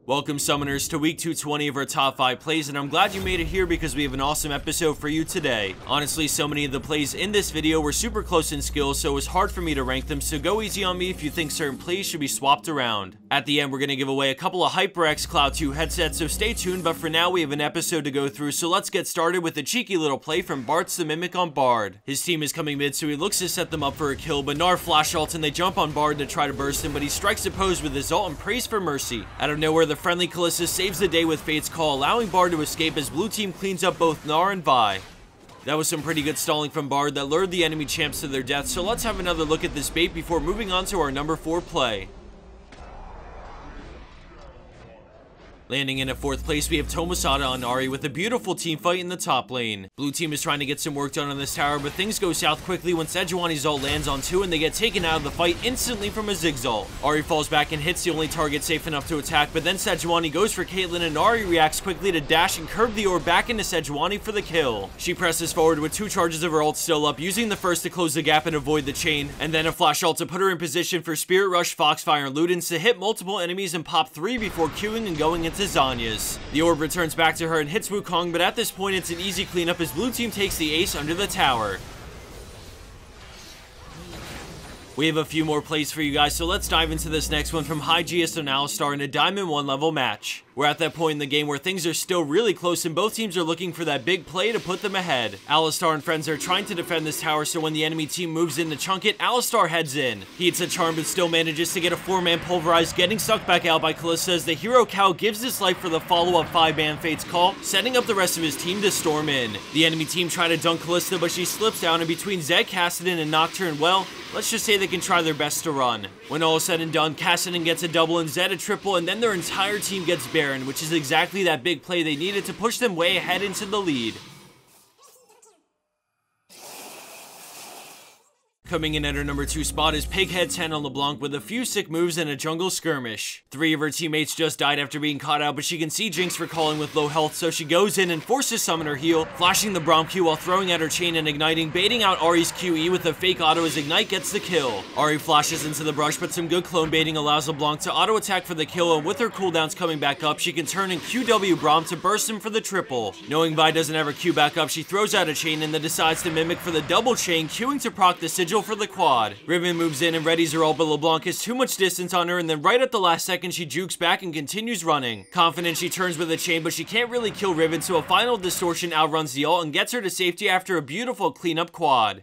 Welcome summoners to week 220 of our top 5 plays, and I'm glad you made it here because we have an awesome episode for you today. Honestly, so many of the plays in this video were super close in skill, so it was hard for me to rank them, so go easy on me if you think certain plays should be swapped around. At the end, we're going to give away a couple of HyperX Cloud 2 headsets, so stay tuned, but for now we have an episode to go through, so let's get started with a cheeky little play from BartzTheMimic on Bard. His team is coming mid, so he looks to set them up for a kill, but Gnar flash ults and they jump on Bard to try to burst him, but he strikes the pose with his ult and prays for mercy. Out of nowhere, the friendly Kalista saves the day with Fate's Call, allowing Bard to escape as blue team cleans up both Gnar and Vi. That was some pretty good stalling from Bard that lured the enemy champs to their death, so let's have another look at this bait before moving on to our number 4 play. Landing in at 4th place, we have Tomosada on Ahri with a beautiful team fight in the top lane. Blue team is trying to get some work done on this tower, but things go south quickly when Sejuani's ult lands on 2 and they get taken out of the fight instantly from a Ziggs ult. Ahri falls back and hits the only target safe enough to attack, but then Sejuani goes for Caitlyn and Ahri reacts quickly to dash and curve the orb back into Sejuani for the kill. She presses forward with 2 charges of her ult still up, using the first to close the gap and avoid the chain, and then a flash ult to put her in position for Spirit Rush, Foxfire, and Ludens to hit multiple enemies and pop 3 before queuing and going into Zhonya's. The orb returns back to her and hits Wukong, but at this point it's an easy cleanup as blue team takes the ace under the tower. We have a few more plays for you guys, so let's dive into this next one from Hygeist and Alistar in a Diamond 1 level match. We're at that point in the game where things are still really close and both teams are looking for that big play to put them ahead. Alistar and friends are trying to defend this tower, so when the enemy team moves in to chunk it, Alistar heads in. He hits a charm but still manages to get a 4-man pulverize, getting sucked back out by Kalista as the hero cow gives his life for the follow-up 5-man Fate's Call, setting up the rest of his team to storm in. The enemy team try to dunk Kalista, but she slips down, and between Zed, Kassadin, and Nocturne, well, let's just say they can try their best to run. When all is said and done, Kassadin gets a double and Zed a triple, and then their entire team gets Baron, which is exactly that big play they needed to push them way ahead into the lead. Coming in at her number 2 spot is Pighead's Hanna LeBlanc with a few sick moves and a jungle skirmish. 3 of her teammates just died after being caught out, but she can see Jinx for calling with low health, so she goes in and forces summon her heal, flashing the Braum Q while throwing at her chain and igniting, baiting out Ahri's QE with a fake auto as Ignite gets the kill. Ahri flashes into the brush, but some good clone baiting allows LeBlanc to auto attack for the kill, and with her cooldowns coming back up, she can turn in QW Braum to burst him for the triple. Knowing Vi doesn't ever Q back up, she throws out a chain and then decides to mimic for the double chain, queuing to proc the sigil for the quad. Riven moves in and readies her ult, but LeBlanc has too much distance on her, and then right at the last second she jukes back and continues running. Confident, she turns with a chain, but she can't really kill Riven, so a final distortion outruns the ult and gets her to safety after a beautiful cleanup quad.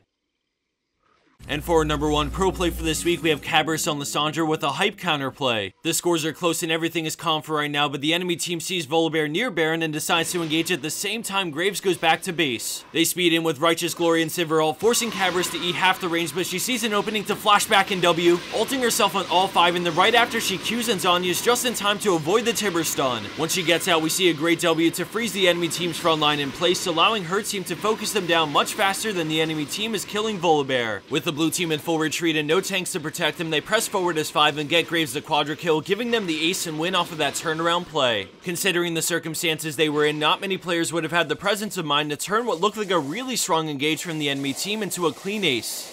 And for our number 1 pro play for this week, we have cabrris on Lissandra with a hype counter play. The scores are close and everything is calm for right now, but the enemy team sees Volibear near Baron and decides to engage at the same time Graves goes back to base. They speed in with Righteous Glory and Sivir ult, forcing cabrris to eat half the range, but she sees an opening to flash back in W, ulting herself on all 5, and then right after she Qs and Zhonya's just in time to avoid the Tibber stun. Once she gets out, we see a great W to freeze the enemy team's front line in place, allowing her team to focus them down much faster than the enemy team is killing Volibear. With the blue team in full retreat and no tanks to protect them, they press forward as 5 and get Graves the quadra kill, giving them the ace and win off of that turnaround play. Considering the circumstances they were in, not many players would have had the presence of mind to turn what looked like a really strong engage from the enemy team into a clean ace.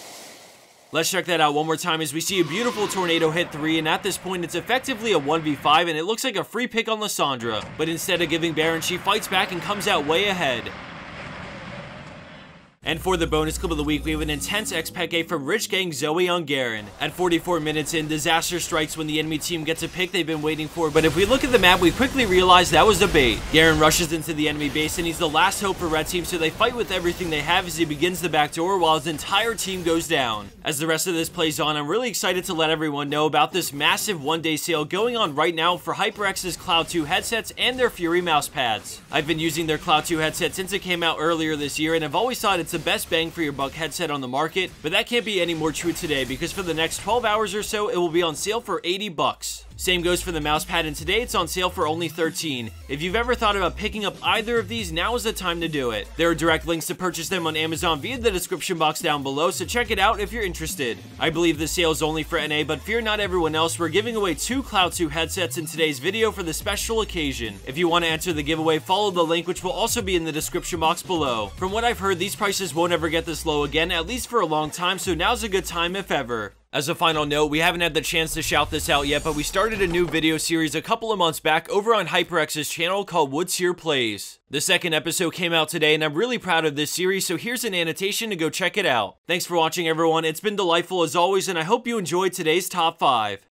Let's check that out one more time as we see a beautiful tornado hit 3, and at this point it's effectively a 1v5 and it looks like a free pick on Lissandra, but instead of giving Baron, she fights back and comes out way ahead. And for the bonus clip of the week, we have an intense X-Peke from Rich Gang Zoe on Garen. At 44 minutes in, disaster strikes when the enemy team gets a pick they've been waiting for, but if we look at the map, we quickly realize that was the bait. Garen rushes into the enemy base, and he's the last hope for red team, so they fight with everything they have as he begins the back door while his entire team goes down. As the rest of this plays on, I'm really excited to let everyone know about this massive one-day sale going on right now for HyperX's Cloud 2 headsets and their Fury mouse pads. I've been using their Cloud 2 headset since it came out earlier this year, and I've always thought it's the best bang for your buck headset on the market, but that can't be any more true today because for the next 12 hours or so, it will be on sale for 80 bucks. Same goes for the mouse pad, and today it's on sale for only 13. If you've ever thought about picking up either of these, now is the time to do it. There are direct links to purchase them on Amazon via the description box down below, so check it out if you're interested. I believe the sale is only for NA, but fear not everyone else, we're giving away 2 Cloud 2 headsets in today's video for the special occasion. If you want to enter the giveaway, follow the link which will also be in the description box below. From what I've heard, these prices won't ever get this low again, at least for a long time, so now's a good time if ever. As a final note, we haven't had the chance to shout this out yet, but we started a new video series a couple of months back over on HyperX's channel called What's Your Plays. The second episode came out today, and I'm really proud of this series, so here's an annotation to go check it out. Thanks for watching, everyone. It's been delightful as always, and I hope you enjoyed today's top 5.